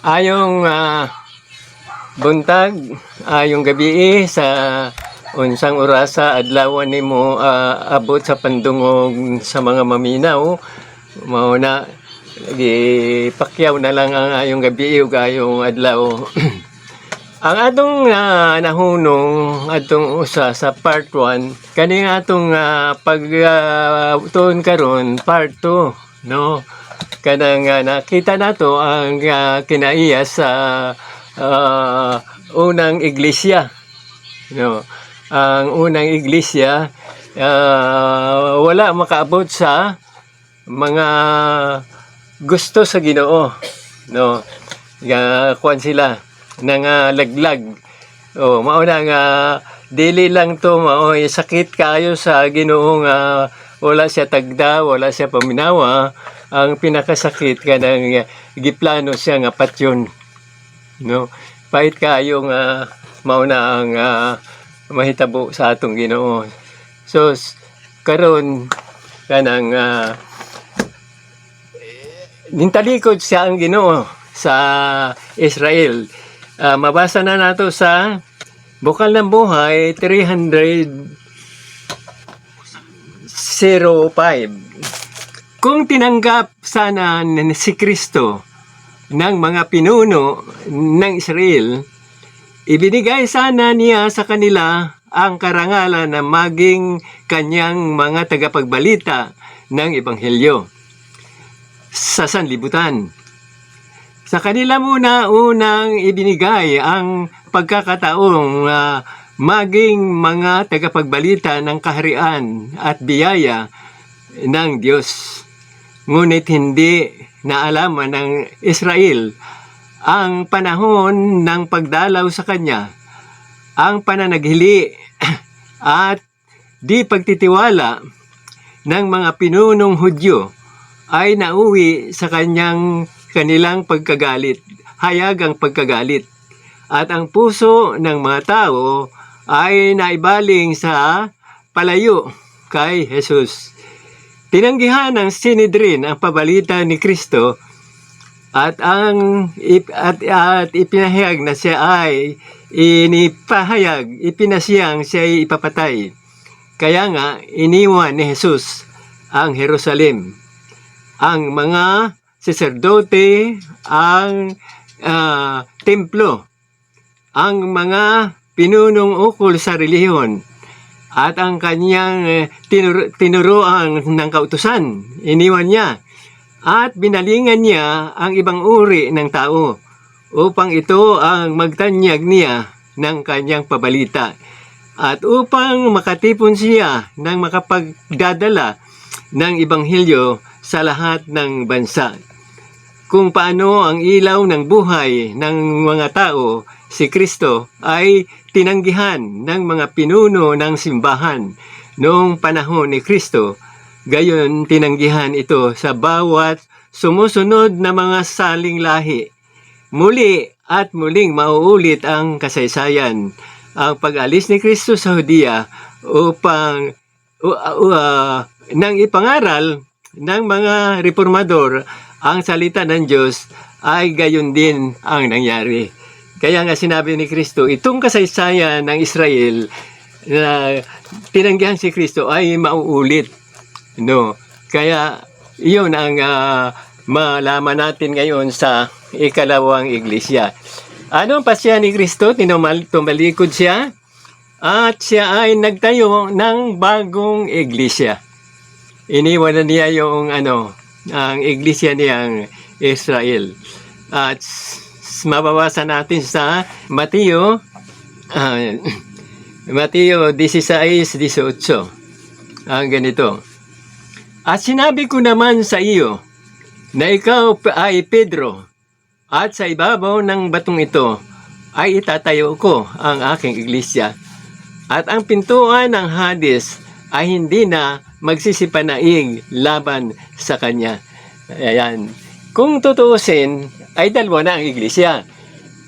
Ayong buntag, ayong gabi sa unsang orasa adlaw nimo abot sa pandungog sa mga maminaw. Mao na gipakyaw na lang ang ayong gabi ug ayong adlaw. Ang atong nahunong atong usa sa part 1 kani atong tuon karon part 2, no? Kanang nakita nato ang kinaiya sa unang iglesia, no? Ang unang iglesia wala makaabot sa mga gusto sa Ginoo, no? Kuan sila nang laglag. Mao na nga dili lang to maoy sakit kayo sa Ginoo nga wala siya tagda, wala siya paminawa. Ang pinakasakit kanang giplano siya nga patyon, no? Pait kayo nga mao na ang mahitabo sa atong Ginoo. So karon kanang nintalikod siya ang Ginoo sa Israel. Mabasa na nato sa Bukal ng Buhay 300:05. Kung tinanggap sana si Kristo ng mga pinuno ng Israel, ibinigay sana niya sa kanila ang karangalan na maging kanyang mga tagapagbalita ng Ebanghelyo sa sanlibutan. Sa kanila muna unang ibinigay ang pagkakataong maging mga tagapagbalita ng kaharian at biyaya ng Diyos. Ngunit hindi naalaman ng Israel ang panahon ng pagdalaw sa Kanya, ang pananaghili at di pagtitiwala ng mga pinunong Hudyo ay nauwi sa kanilang pagkagalit, hayagang pagkagalit. At ang puso ng mga tao ay naibaling sa palayo kay Jesus. Tinanggihan ng Sinedrin ang pabalita ni Kristo at ipinahayag na siya ay ipinasiyang siya ay ipapatay. Kaya nga iniwan ni Jesus ang Jerusalem, ang mga saserdote, ang templo, ang mga pinunong ukol sa relihiyon, at ang kanyang tinuruan ng kautusan. Iniwan niya at binalingan niya ang ibang uri ng tao upang ito ang magtanyag niya ng kanyang pabalita at upang makatipon siya ng makapagdadala ng Ebanghelyo sa lahat ng bansa. Kung paano ang ilaw ng buhay ng mga tao, si Kristo, ay tinanggihan ng mga pinuno ng simbahan noong panahon ni Kristo, gayon tinanggihan ito sa bawat sumusunod na mga saling lahi. Muli at muling mauulit ang kasaysayan, ang pag-alis ni Kristo sa Hudiya upang nang ipangaral ng mga reformador ang salita ng Diyos, ay gayon din ang nangyari. Kaya nga sinabi ni Kristo, itong kasaysayan ng Israel na tinanggihan si Kristo ay mauulit, no? Kaya iyon ang malaman natin ngayon sa ikalawang iglesia. Ano ang pasya ni Kristo? Tumalikod siya at siya ay nagtayo ng bagong iglesia. Iniwan na niya yung ang iglesia niyang Israel. At mababasa natin sa Mateo 16:18. Ang ganito. At sinabi ko naman sa iyo na ikaw ay Pedro, at sa ibabaw ng batong ito ay itatayo ko ang aking iglesia, at ang pintuan ng Hades ay hindi na magsisipanaig laban sa kanya. Ayan. Kung tutuusin, ay dalawa na ang iglesia.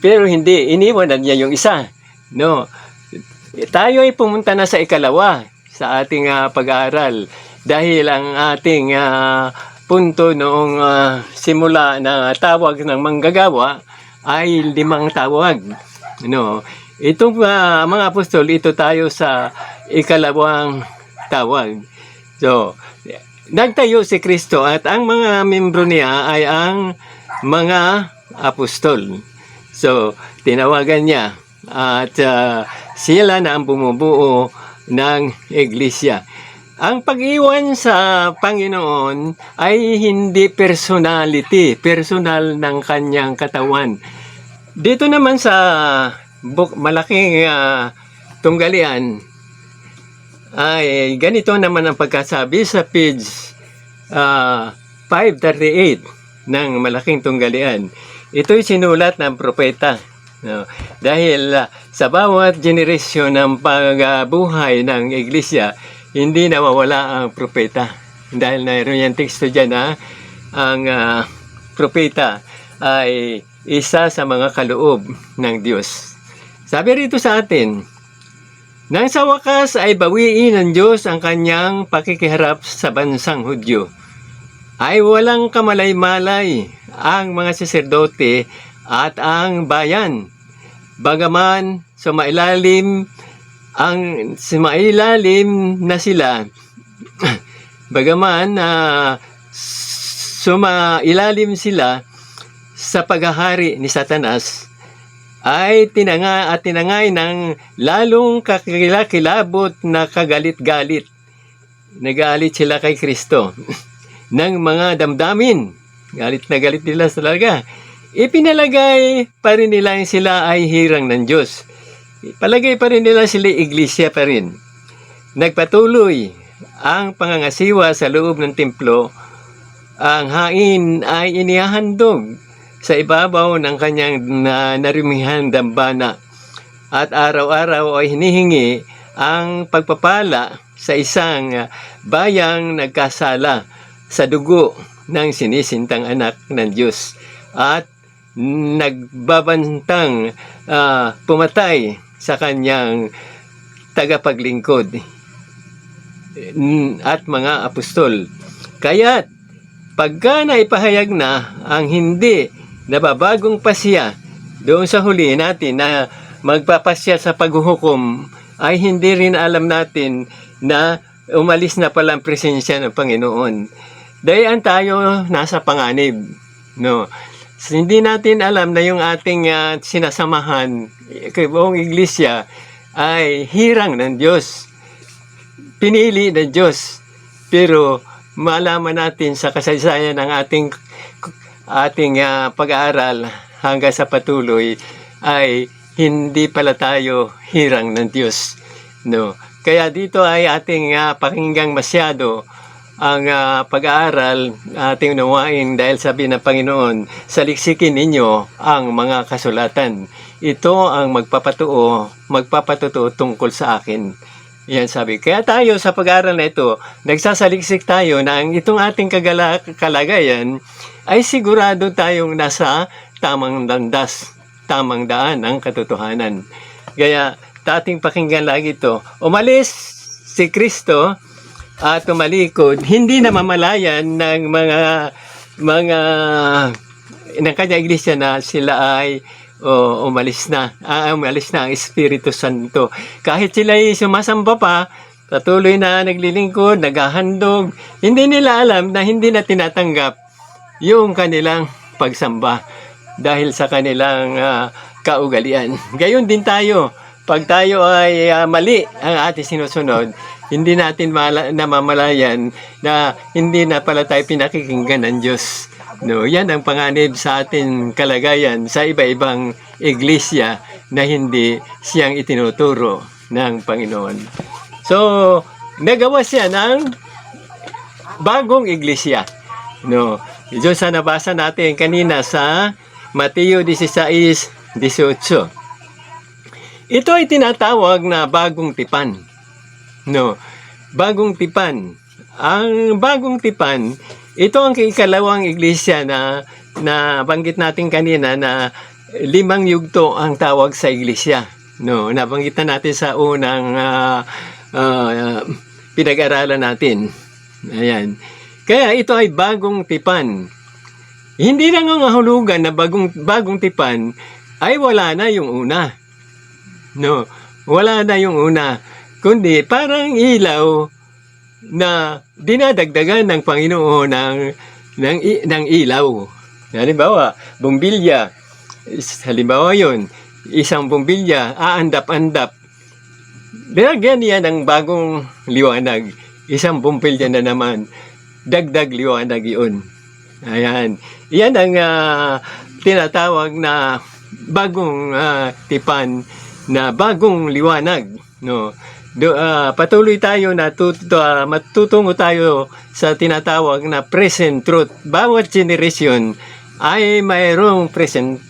Pero hindi, iniwan na niya yung isa. No. Tayo ay pumunta na sa ikalawa sa ating pag-aaral. Dahil ang ating punto noong simula na tawag ng manggagawa ay 5 tawag. No, itong mga apostol, ito tayo sa ikalawang tawag. So, nagtayo si Kristo at ang mga membro niya ay ang mga apostol. So, tinawagan niya at sila na ang bumubuo ng iglesia. Ang pag-iwan sa Panginoon ay hindi personality, personal ng kanyang katawan. Dito naman sa malaking tunggalian ay ganito naman ang pagkasabi sa page 538 ng malaking tunggalian. Ito'y sinulat ng propeta. No? Dahil sa bawat generasyon ng pagbuhay ng iglesia, hindi nawawala ang propeta. Dahil mayroon yung teksto dyan na ang propeta ay isa sa mga kaloob ng Diyos. Sabi rito sa atin, nang sa wakas ay bawiin ng Diyos ang kanyang pakikiharap sa bansang Hudyo, ay walang kamalay-malay ang mga saserdote at ang bayan. Bagaman sumailalim na sila, bagaman sumailalim sila sa paghahari ni Satanas, ay tinangay ng lalong kakilakilabot na kagalit-galit. Nagalit sila kay Kristo ng mga damdamin. Galit na galit nila talaga. Ipinalagay pa rin nila sila ay hirang ng Diyos. Palagay pa rin nila sila iglesia pa rin. Nagpatuloy ang pangangasiwa sa loob ng templo. Ang hain ay inihahandog sa ibabaw ng kanyang narumihan dambana. At araw-araw ay hinihingi ang pagpapala sa isang bayang nagkasala sa dugo ng sinisintang anak ng Diyos. At nagbabantang pumatay sa kanyang tagapaglingkod at mga apostol. Kaya't pagka naipahayag na ang hindi nababagong pasya doon sa huli natin na magpapasya sa paghuhukom, ay hindi rin alam natin na umalis na pala ang presensya ng Panginoon. Dayan tayo nasa panganib. No? Hindi natin alam na yung ating sinasamahan kay buong iglesia ay hirang ng Diyos. Pinili ng Diyos. Pero malaman natin sa kasaysayan ng ating pag-aaral hanggang sa patuloy ay hindi pala tayo hirang ng Diyos. No? Kaya dito ay ating pakinggang masyado ang pag-aaral, ating unawain dahil sabi ng Panginoon, saliksikin ninyo ang mga kasulatan. Ito ang magpapatuo tungkol sa akin. Yan sabi. Kaya tayo sa pag-aaral na ito, nagsasaliksik tayo na ang itong ating kalagayan ay sigurado tayong nasa tamang landas, tamang daan ng katotohanan. Kaya ating pakinggan lagi ito. Umalis si Kristo at tumalikod, hindi na mamalayan ng ng kanya iglesia na sila ay umalis na ang Espiritu Santo. Kahit sila ay sumasamba pa, patuloy na naglilingkod, naghahandog, hindi nila alam na hindi na tinatanggap yung kanilang pagsamba dahil sa kanilang kaugalian. Gayon din tayo. Pag tayo ay mali ang ating sinusunod, hindi natin namamalayan na hindi na pala tayo pinakikinggan ng Diyos. No, yan ang panganib sa ating kalagayan sa iba-ibang iglesia na hindi siyang itinuturo ng Panginoon. So, nagawa siya ng bagong iglesia. No, ito sa nabasa natin kanina sa Mateo 16:18. Ito ay tinatawag na bagong tipan. No, bagong tipan. Ang bagong tipan, ito ang ikalawang iglesia na banggit natin kanina na 5 yugto ang tawag sa iglesia. No, nabanggit na natin sa unang pinag-aralan natin. Ayan. Kaya ito ay bagong tipan. Hindi nangangahulugan na bagong tipan ay wala na yung una. No, wala na yung una. Kundi parang ilaw na dinadagdagan ng Panginoon ng ilaw. Halimbawa, bumbilya. Halimbawa yun, isang bumbilya, aandap-andap. Dinagyan niya ng bagong liwanag. Isang bumbilya na naman, dagdag liwanag yun. Ayan. Yan ang tinatawag na bagong tipan, na bagong liwanag. No? Patuloy tayo na matutungo tayo sa tinatawag na present truth. Bawat generation ay mayroong present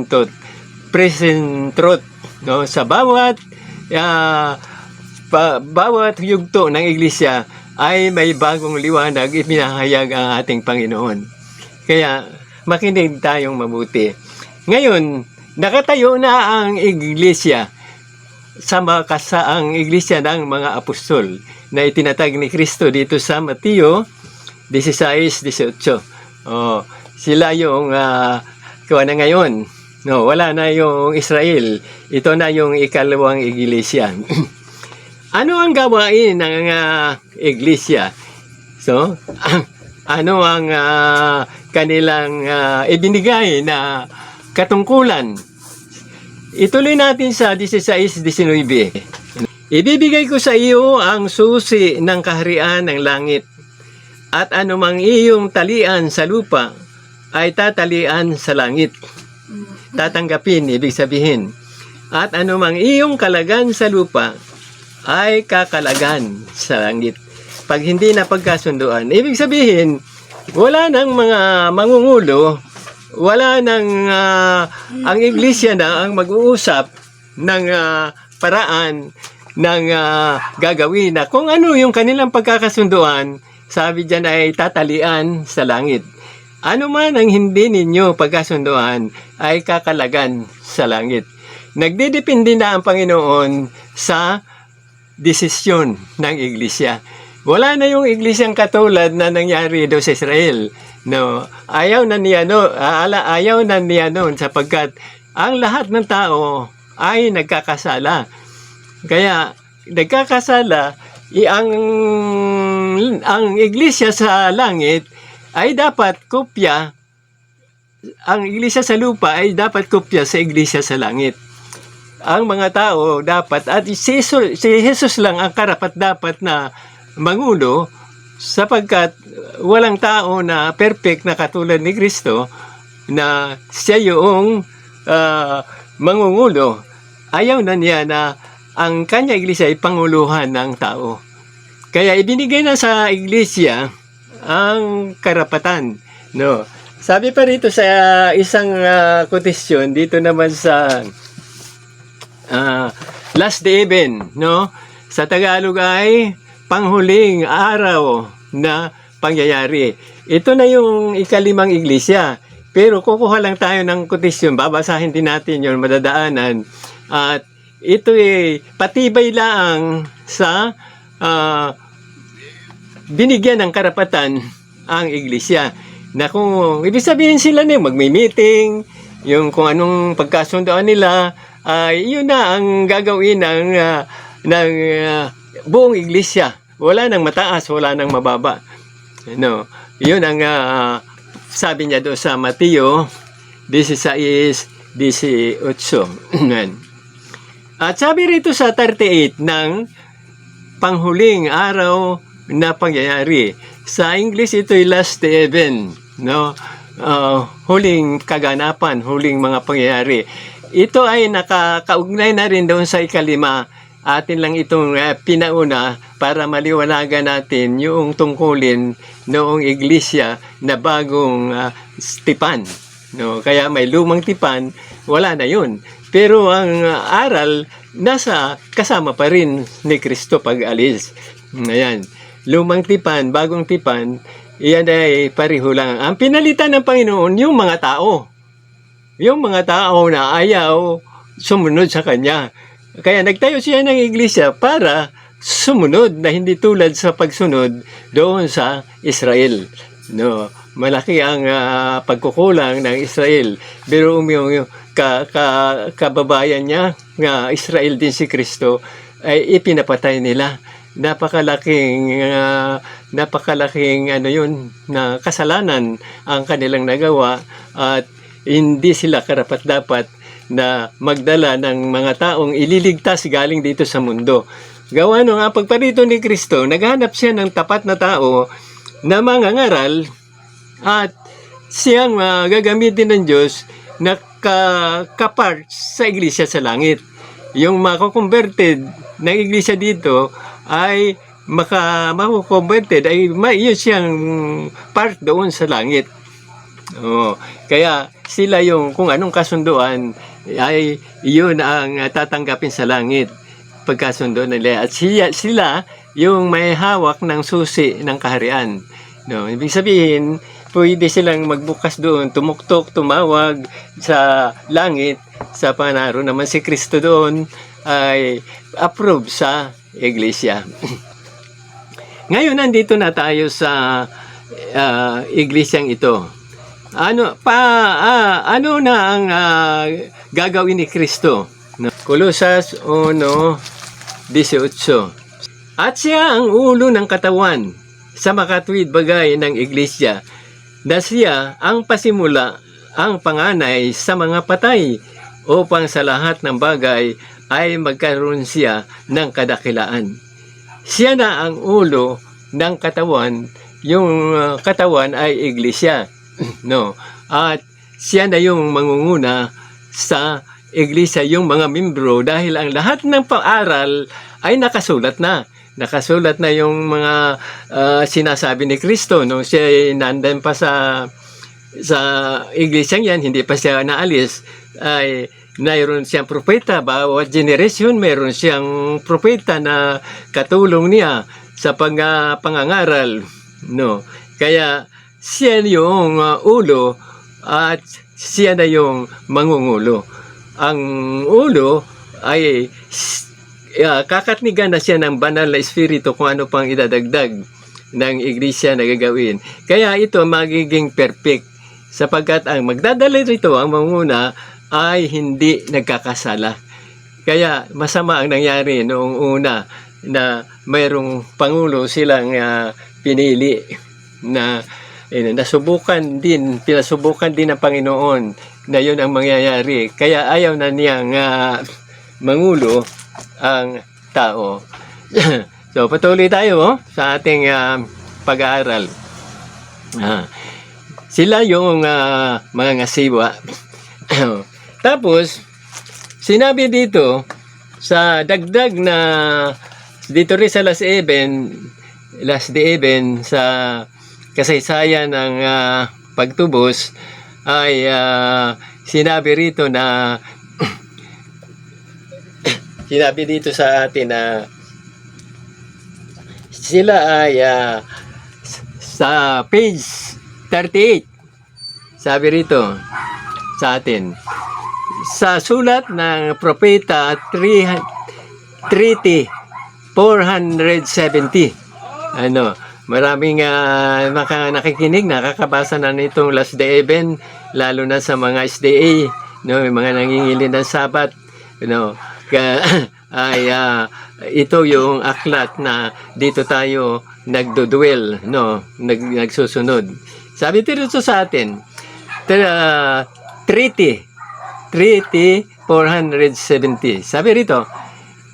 truth. No? Sa bawat bawat yugto ng iglesia ay may bagong liwanag ipinahayag ang ating Panginoon. Kaya makinig tayong mabuti. Ngayon, nakatayo na ang iglesia ang iglesia ng mga apostol na itinatag ni Kristo dito sa Mateo 16:18. Sila yung kuha na ngayon. No, wala na yung Israel. Ito na yung ikalawang iglesia. Ano ang gawain ng iglesia? So, ano ang kanilang ibinigay na katungkulan? Ituloy natin sa 16:19. Ibibigay ko sa iyo ang susi ng kaharian ng langit, at anumang iyong talian sa lupa ay tatalian sa langit. Tatanggapin, ibig sabihin. At anumang iyong kalagan sa lupa ay kakalagan sa langit. Pag hindi na pagkasunduan, ibig sabihin, wala nang mga mangungulo, wala nang ang iglesia na ang mag-uusap ng paraan ng gagawin na kung ano yung kanilang pagkakasunduan, sabi dyan ay tatalian sa langit. Ano man ang hindi ninyo pagkasunduan ay kakalagan sa langit. Nagdidepende na ang Panginoon sa desisyon ng iglesia. Wala na yung iglesyang katulad na nangyari doon sa Israel. No, ayaw na niya noon sapagkat ang lahat ng tao ay nagkakasala. Kaya nagkakasala, ang iglesia sa langit ay dapat kopya, ang iglesia sa lupa ay dapat kopya sa iglesia sa langit. Ang mga tao dapat, at si Jesus lang ang karapat-dapat na mangulo, sapagkat walang tao na perfect na katulad ni Kristo na siya yung mangungulo. Ayaw na niya na ang kanya iglesia ay panguluhan ng tao. Kaya ibinigay na sa iglesia ang karapatan. No? Sabi pa rito sa isang quotation, dito naman sa last day event, no? Sa Tagalog ay panghuling araw na pangyayari. Ito na yung ikalimang iglesia. Pero kukuha lang tayo ng quotation, babasahin din natin yun, madadaanan. At ito ay patibay lang sa binigyan ng karapatan ang iglesia. Na kung ibig sabihin sila na magmi-meeting, yung kung anong pagkasundoan nila, yun na ang gagawin ng buong iglesia. Wala nang mataas, wala nang mababa. No, yun ang sabi niya doon sa Mateo 16:18. At sabi rito sa 38 ng panghuling araw na pangyayari. Sa English ito ay last event, no? Huling kaganapan, huling mga pangyayari. Ito ay nakakaugnay na rin doon sa ikalima. Atin lang itong pinauna para maliwanagan natin yung tungkulin noong iglesia na bagong tipan. No? Kaya may lumang tipan, wala na yun. Pero ang aral, nasa kasama pa rin ni Kristo pag-alis. Ayan. Lumang tipan, bagong tipan, iyan ay pareho lang. Ang pinalitan ng Panginoon, yung mga tao. Yung mga tao na ayaw sumunod sa Kanya. Kaya nagtayo siya ng iglesia para sumunod na hindi tulad sa pagsunod doon sa Israel. No. malaki ang pagkukulang ng Israel. Pero yung kababayan niya, nga Israel din si Kristo, ay ipinapatay nila. Napakalaking ano yun, na kasalanan ang kanilang nagawa, at hindi sila karapat-dapat na magdala ng mga taong ililigtas galing dito sa mundo. Gawa nung pagparito ni Kristo, naghanap siya ng tapat na tao na mangangaral, at siyang gagamitin ng Diyos na kapart sa iglesia sa langit. Yung mako-converted na iglesia dito ay mako-converted ay yun siyang part doon sa langit. Kaya sila yung kung anong kasunduan ay yun ang tatanggapin sa langit pagkasundo nila, at sila yung may hawak ng susi ng kaharian. Ibig sabihin, pwede silang magbukas doon, tumuktok, tumawag sa langit, sa panaro naman si Kristo doon ay approve sa iglesia. Ngayon, nandito na tayo sa iglesyang ito. Ano na ang gagawin ni Kristo? Kolosas 1:18. At siya ang ulo ng katawan sa makatuwid bagay ng iglesia, na siya ang pasimula, ang panganay sa mga patay, upang sa lahat ng bagay ay magkaroon siya ng kadakilaan. Siya na ang ulo ng katawan, yung katawan ay iglesia. At siya na yung mangunguna sa iglesia, yung mga membro, dahil ang lahat ng pag-aral ay nakasulat na. Nakasulat na yung mga sinasabi ni Kristo nung siya nandan pa sa iglesyang yan, hindi pa siya naalis, ay mayroon siyang propeta. Bawat generation mayroon siyang propeta na katulong niya sa pangangaral. Kaya siya yung ulo, at siya na yung mangungulo. Ang ulo ay kakatnigan na siya ng banal na espiritu kung ano pang idadagdag ng iglesia na gagawin. Kaya ito magiging perfect, sapagkat ang magdadala rito, ang manguna, ay hindi nagkakasala. Kaya masama ang nangyari noong una na mayroong pangulo silang pinili na pinasubukan din ng Panginoon na yun ang mangyayari. Kaya ayaw na niyang mangulo ang tao. So, patuloy tayo sa ating pag-aaral. Sila yung mga ngasiwa. Tapos, sinabi dito, sa dagdag na, dito rin sa last day even, sa kasaysayan ng pagtubos, ay sinabi rito na sinabi dito sa atin na sila ay sa page 38, sabi rito sa atin, sa sulat ng propeta 470, maraming nakikinig, nakakabasa na nitong last day event, lalo na sa mga SDA, yung mga nangingili ng Sabat, ay ito yung aklat na dito tayo nagdodwell, nagsusunod. Sabi dito sa atin, Treaty 470. Sabi rito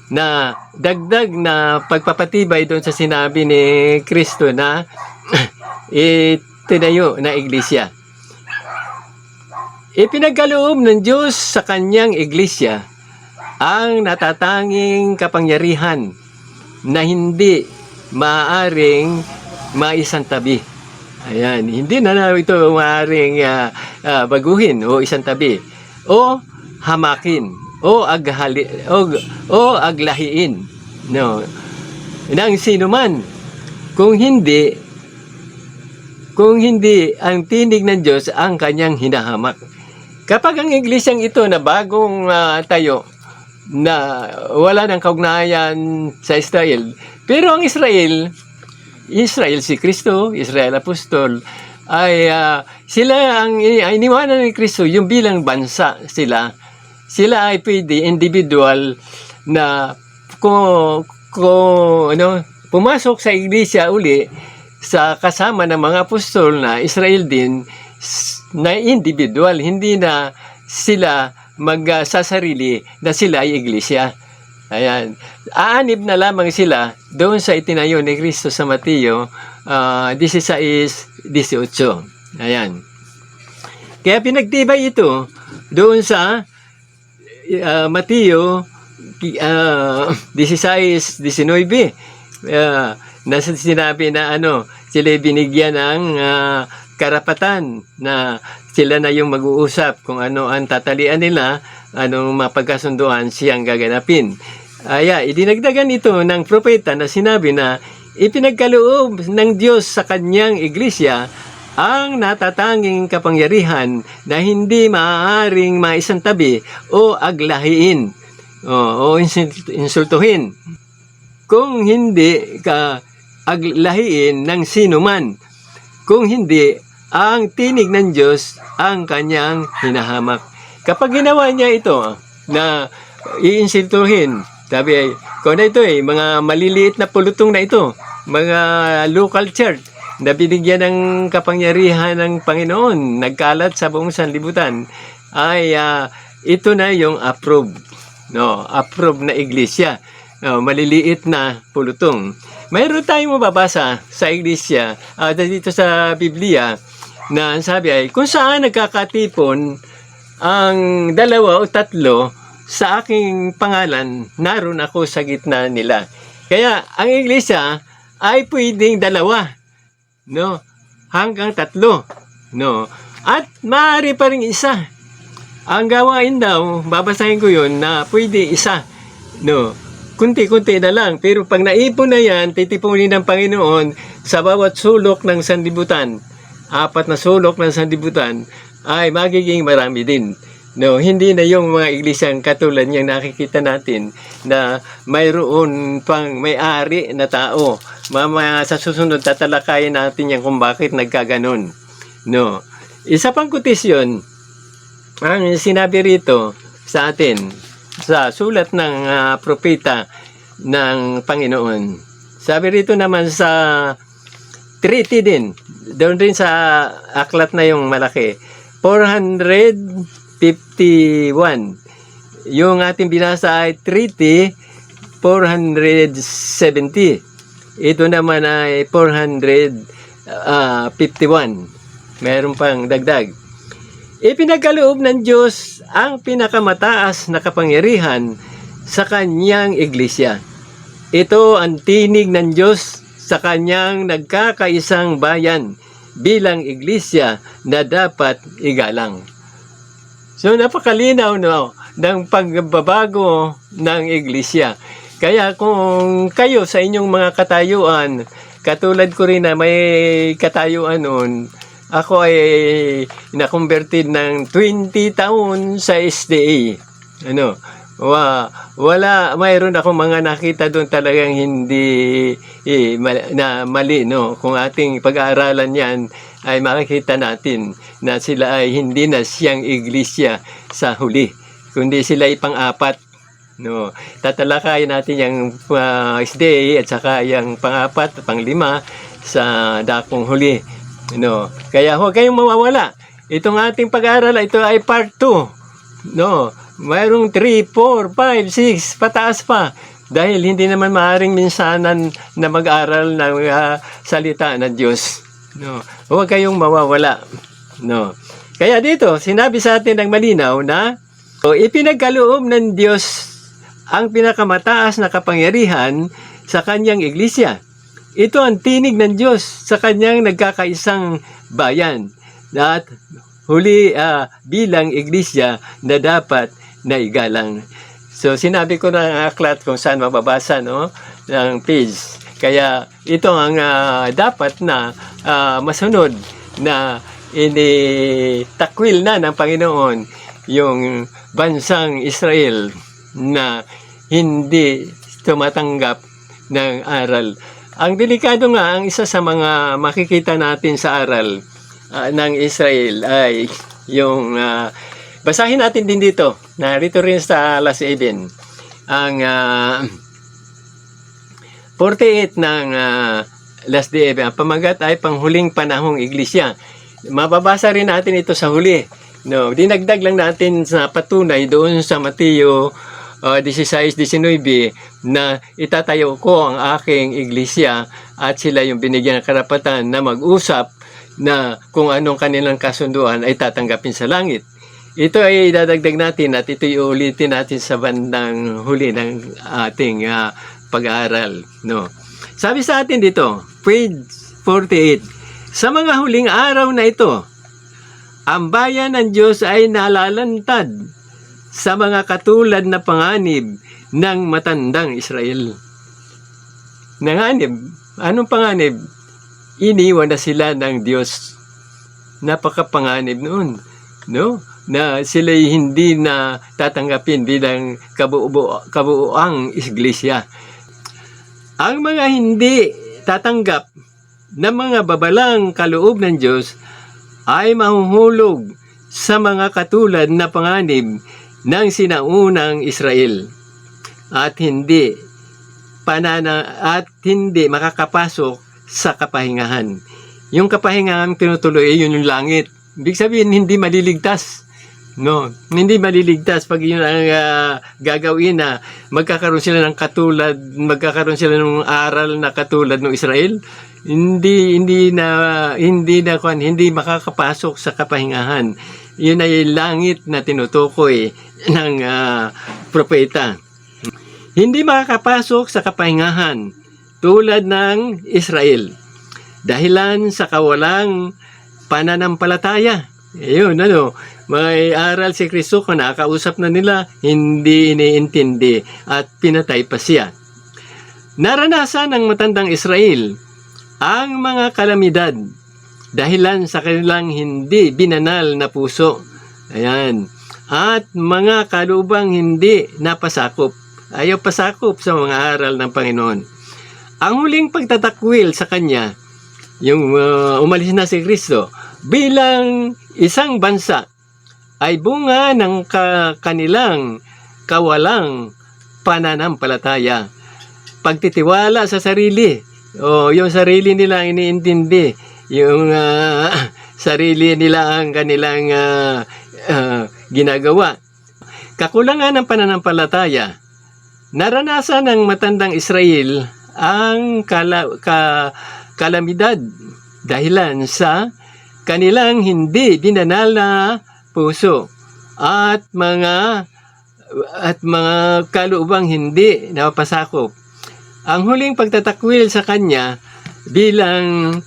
na dagdag na pagpapatibay doon sa sinabi ni Kristo na itinayo na iglesia. Ipinagkaloob ng Diyos sa kanyang iglesia ang natatanging kapangyarihan na hindi maaaring maisantabi. Ayan, hindi na ito maaaring baguhin o isantabi o hamakin o aglahiin ng sino man, kung hindi ang tinig ng Diyos ang kanyang hinahamak. Kapag ang iglesyang ito na bagong tayo, na wala ng kaugnayan sa Israel, pero ang Israel si Kristo, Israel Apostol, ay sila ang iniwanan ni Kristo, yung bilang bansa sila ay pwede individual na kung pumasok sa iglesia uli sa kasama ng mga apostol na Israel din na individual, hindi na sila magsasarili na sila ay iglesia. Ayan. Aanib na lamang sila doon sa itinayo ni Kristo sa Mateo 16:18. Ayan. Kaya pinagtibay ito doon sa Mateo 16:19. Na sinabi na sila binigyan ng karapatan na sila na yung mag-uusap kung ano ang tatalian nila, anong mapagkasunduan siyang gaganapin. Idinagdagan ito ng propeta na sinabi na ipinagkaloob ng Diyos sa kanyang iglesia ang natatanging kapangyarihan na hindi maaaring maisantabi o aglahiin o insultuhin kung hindi ka aglahiin ng sino man, kung hindi ang tinig ng Diyos ang kanyang hinahamak. Kapag ginawa niya ito na iinsultuhin, sabi kung na ito mga maliliit na pulutong na ito, mga local church na binigyan ng kapangyarihan ng Panginoon, nagkalat sa buong sanlibutan, ay ito na yung approved na iglesia. Maliliit na pulutong. Mayroon tayong mababasa sa iglesia dito sa Biblia na ang sabi ay kung saan nagkakatipon ang 2 o 3 sa aking pangalan, naroon ako sa gitna nila. Kaya ang iglesia ay pwedeng 2, hanggang 3, at maaari pa rin isa. Ang gawain daw, babasahin ko yun, na pwede isa, kunti-kunti na lang. Pero pag naipon na yan, titipunin ng Panginoon sa bawat sulok ng sanlibutan. 4 na sulok ng sanlibutan ay magiging marami din. Hindi na yung mga iglesyang katulad niyang nakikita natin na mayroon pang may-ari na tao. Mamaya sa susunod tatalakayin natin yan kung bakit nagkaganon. Isa pang kotisyon ang sinabi rito sa atin sa sulat ng propeta ng Panginoon. Sabi rito naman sa treaty din, doon rin sa aklat na yung malaki, 451. Yung ating binasa ay treaty 470. Ito naman ay 451. Meron pang dagdag. Ipinagkaloob ng Diyos ang pinakamataas na kapangyarihan sa kanyang iglesia. Ito ang tinig ng Diyos sa kanyang nagkakaisang bayan bilang iglesia na dapat igalang. So napakalinaw ng pagbabago ng iglesia. Kaya kung kayo sa inyong mga katayuan, katulad ko rin na may katayuan noon, ako ay na-converted ng 20 taon sa SDA. Mayroon akong mga nakita doon talagang hindi mali, Kung ating pag-aaralan yan, ay makikita natin na sila ay hindi na siyang iglesia sa huli, kundi sila ay pang-4. Tatalakayin natin yung SDA at saka yung pang-4 at pang-5 sa dakong huli. Kaya huwag kayong mawawala. Itong ating pag-aaral, ito ay part 2. Mayroong 3, 4, 5, 6, pataas pa. Dahil hindi naman maaaring minsanan na mag-aral ng salita ng Diyos. Huwag kayong mawawala. Kaya dito, sinabi sa atin ng malinaw na ipinagkaloob ng Diyos ang pinakamataas na kapangyarihan sa kanyang iglesia. Ito ang tinig ng Diyos sa kanyang nagkakaisang bayan at huli bilang iglesia na dapat na igalang. So sinabi ko na aklat kung saan mababasa ng page. Kaya ito ang dapat na masunod na initakwil na ng Panginoon yung bansang Israel na hindi tumatanggap ng aral. Ang delikado nga, ang isa sa mga makikita natin sa aral ng Israel ay yung basahin natin din dito. Narito rin sa Last 7 ang 48 ng Last Day, ang pamagat ay panghuling panahong iglesia. Mababasa rin natin ito sa huli. No, dinagdag lang natin sa patunay doon sa Mateo 16:19 na itatayo ko ang aking iglesia at sila yung binigyan ng karapatan na mag-usap na kung anong kanilang kasunduan ay tatanggapin sa langit. Ito ay idadagdag natin at ito iulitin natin sa bandang huli ng ating pag-aaral. No. Sabi sa atin dito, page 48, sa mga huling araw na ito, ang bayan ng Diyos ay nalalantad sa mga katulad na panganib ng matandang Israel. Nanganib? Anong panganib? Iniwan na sila ng Diyos. Napakapanganib noon, no? Na sila'y hindi na tatanggapin bilang kabuuang iglesia. Ang mga hindi tatanggap ng mga babalang kaloob ng Diyos ay mahuhulog sa mga katulad na panganib ng sinaunang Israel at hindi makakapasok sa kapahingahan. Yung kapahingahan tinutuloy ay yun yung langit. Ibig sabihin hindi maliligtas. No, hindi maliligtas pag yun ang gagawin na magkakaroon sila ng aral na katulad ng Israel. Hindi makakapasok sa kapahingahan. Yun ay langit na tinutukoy ng propeta. Hindi makakapasok sa kapahingahan tulad ng Israel dahilan sa kawalang pananampalataya. Ayun, may aral si Kristo kung nakakausap na nila, hindi iniintindi at pinatay pa siya. Naranasan ng matandang Israel ang mga kalamidad dahilan sa kanilang hindi binanal na puso. Ayan. At mga kalubang hindi napasakop. Ayaw pasakop sa mga aral ng Panginoon. Ang huling pagtatakwil sa Kanya, yung umalis na si Kristo, bilang isang bansa ay bunga ng kanilang kawalang pananampalataya. Pagtitiwala sa sarili, yung sarili nila iniintindi, yung sarili nila ang kanilang ginagawa. Kakulangan ng pananampalataya. Naranasan ng matandang Israel ang kalamidad dahilan sa kanilang hindi binanal na puso at mga kaluubang hindi napasakop. Ang huling pagtatakwil sa Kanya bilang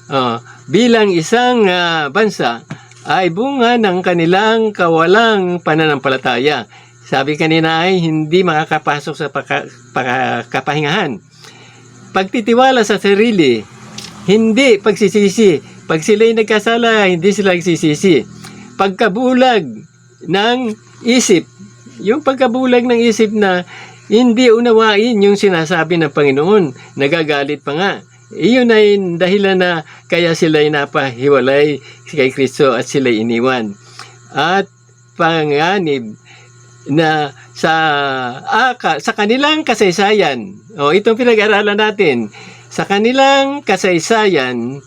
isang bansa ay bunga ng kanilang kawalang pananampalataya. Sabi kanina ay hindi makakapasok sa kapahingahan. Pagtitiwala sa sarili, hindi pagsisisi. Pag sila'y nagkasala, hindi sila nagsisisi. Pagkabulag ng isip, yung pagkabulag ng isip na hindi unawain yung sinasabi ng Panginoon, nagagalit pa nga. Iyon ay dahilan na kaya sila'y napahiwalay kay Kristo at sila'y iniwan. At panganib na sa kanilang kasaysayan, itong pinag-aralan natin, sa kanilang kasaysayan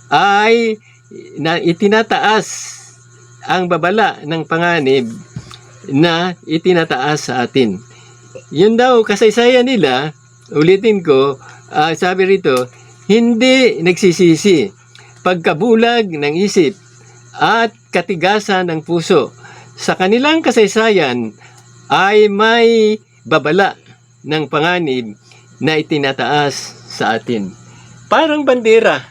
ay itinataas ang babala ng panganib na itinataas sa atin. Yun daw kasaysayan nila, ulitin ko, sabi rito, hindi nagsisisi, pagkabulag ng isip at katigasan ng puso. Sa kanilang kasaysayan ay may babala ng panganib na itinataas sa atin. Parang bandera,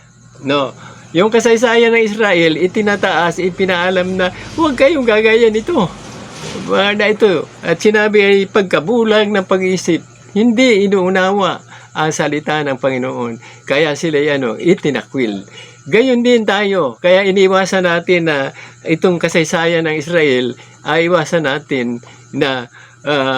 no? Yung kasaysayan ng Israel, itinataas, ipinaalam na huwag kayong gagaya nito. Na ito. At sinabi ay pagkabulag ng pag-iisip. Hindi inuunawa ang salita ng Panginoon. Kaya sila itinakwil. Gayon din tayo. Kaya iniwasan natin na itong kasaysayan ng Israel ay iwasan natin na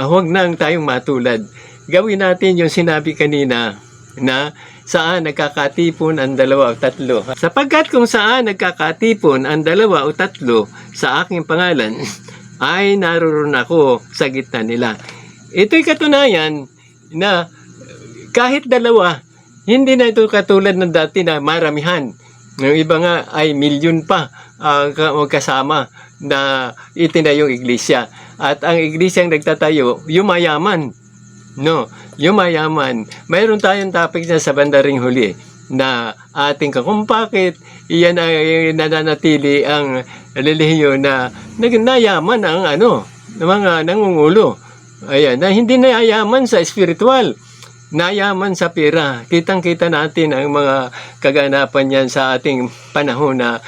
huwag nang tayong matulad. Gawin natin yung sinabi kanina na saan nagkakatipon ang dalawa o tatlo. Sapagkat kung saan nagkakatipon ang dalawa o tatlo sa aking pangalan, ay naroon ako sa gitna nila. Ito'y katunayan na kahit dalawa, hindi na ito katulad ng dati na maramihan. Yung iba nga ay milyon pa magkasama na itinayong iglesia. At ang iglesia ang nagtatayo, yumayaman. No, yumayaman. Mayroon tayong topic na sa bandaring huli na ating kung bakit iyan ay nananatili ang relihiyon na nayaman ang ng mga nangungulo. Ayan, na hindi nayaman sa spiritual, nayaman sa pera. Kitang-kita natin ang mga kaganapan yan sa ating panahon na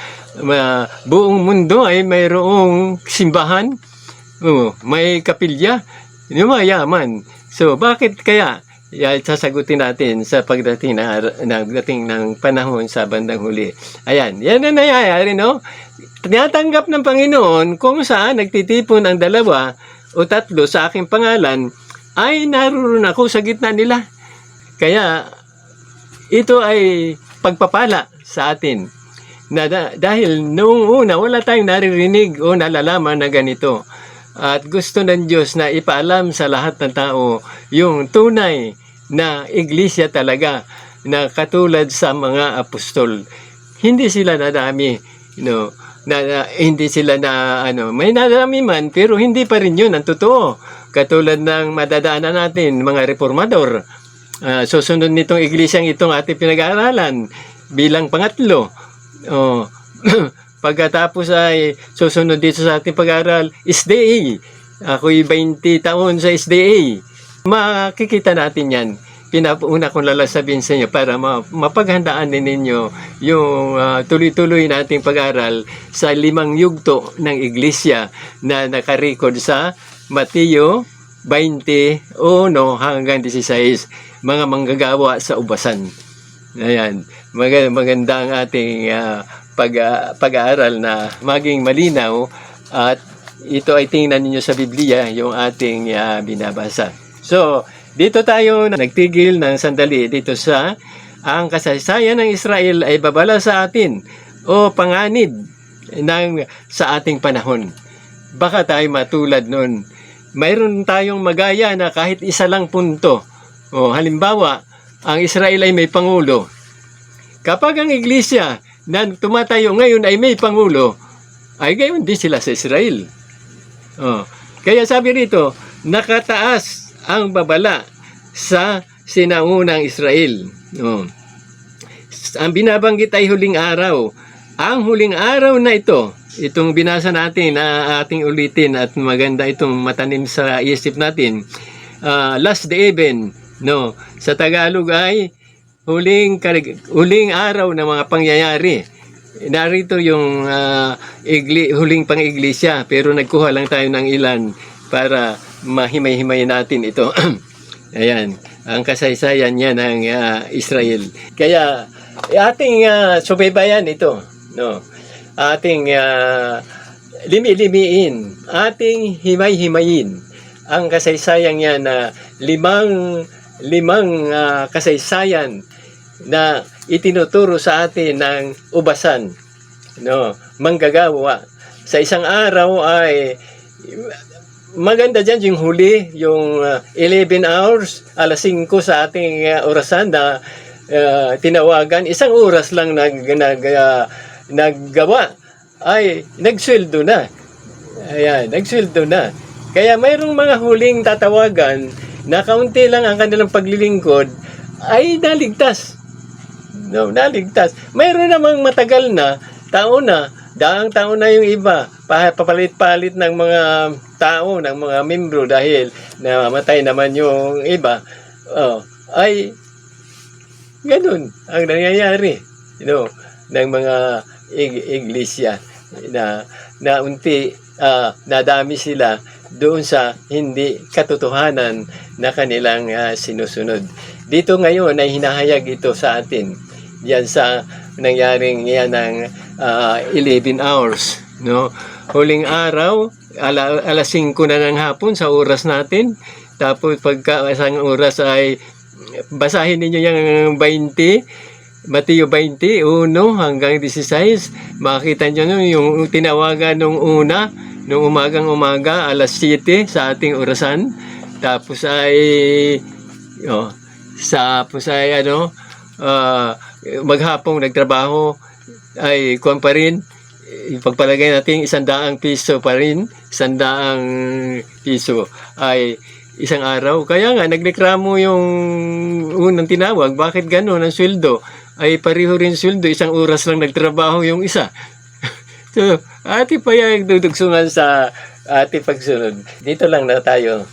buong mundo ay mayroong simbahan, may kapilya, yumayaman. So, bakit kaya? Sasagutin natin sa pagdating ng panahon sa bandang huli. Ayan, yan ang nangyayari, no? Tinatanggap ng Panginoon kung saan nagtitipon ang dalawa o tatlo sa aking pangalan, ay naroon ako sa gitna nila. Kaya, ito ay pagpapala sa atin. Dahil noong una, wala tayong naririnig o nalalaman na ganito. At gusto ng Diyos na ipaalam sa lahat ng tao yung tunay na iglesia talaga na katulad sa mga apostol. Hindi sila nadami, hindi sila may nadami man, pero hindi pa rin yun ang totoo. Katulad ng madadaanan natin, mga reformador. Susunod nitong iglesyang itong ating pinag-aaralan bilang pangatlo. Pagkatapos ay susunod dito sa ating pag-aaral, SDA. Ako'y 20 taon sa SDA. Makikita natin yan. Pinauna kong lalasabihin sa inyo para mapaghandaan din ninyo yung tuloy-tuloy nating pag-aaral sa 5 yugto ng iglesia na nakarecord sa Mateo 20:1 hanggang 16. Mga manggagawa sa ubasan. Ayan. Maganda ang ating pag-aaral na maging malinaw, at ito ay tingnan ninyo sa Biblia yung ating binabasa. So, dito tayo nagtigil ng sandali dito sa ang kasaysayan ng Israel ay babala sa atin o panganib sa ating panahon. Baka tayo matulad nun. Mayroon tayong magaya na kahit isa lang punto. Halimbawa, ang Israel ay may pangulo. Kapag ang iglesia na tumatayo ngayon ay may pangulo, ay gayon din sila sa Israel. Kaya sabi rito, nakataas ang babala sa sinaunang Israel. Ang binabanggit ay huling araw. Ang huling araw na ito, itong binasa natin na ating ulitin at maganda itong matanim sa isip natin. Last day even, sa Tagalog ay huling araw ng mga pangyayari. Narito yung huling pang-iglesia, pero nagkuha lang tayo ng ilan para mahimay-himay natin ito. Ayan, ang kasaysayan niya ng Israel. Kaya ating subaybayan ito, ating limi-limiin, ating himay-himayin ang kasaysayan niya na limang kasaysayan na itinuturo sa atin ng ubasan, manggagawa. Sa isang araw ay maganda dyan yung huli, yung 11 hours, alas 5 sa ating orasan na tinawagan. Isang oras lang naggawa ay nagsweldo na. Ayan, nagsweldo na. Kaya mayroong mga huling tatawagan na kaunti lang ang kanilang paglilingkod ay naligtas. Naligtas. Mayroon namang matagal na, daang taon na yung iba, papalit-palit ng mga tao, ng mga membro dahil namatay naman yung iba. Ay ganun ang nangyayari ng mga iglesia na unti nadami sila doon sa hindi katotohanan na kanilang sinusunod. Dito ngayon ay hinahayag ito sa atin yan sa nangyaring yan ng 11 hours. Huling araw, alas 5 na ng hapon sa oras natin. Tapos pagka isang oras ay basahin ninyo yung 20, Mateo 20, 1 hanggang 16. Makikita nyo no, yung tinawagan nung una, nung umagang-umaga, alas 7 sa ating orasan. Tapos ay, maghapong nagtrabaho, ay kuwan pa rin, ipagpalagay natin 100 piso pa rin, 100 piso ay isang araw. Kaya nga, nagreklamo yung unang tinawag. Bakit gano'n ang sweldo? Ay pareho rin sweldo, isang oras lang nagtrabaho yung isa. So, ati pa yung dudugsungan sa ating pagsunod. Dito lang na tayo.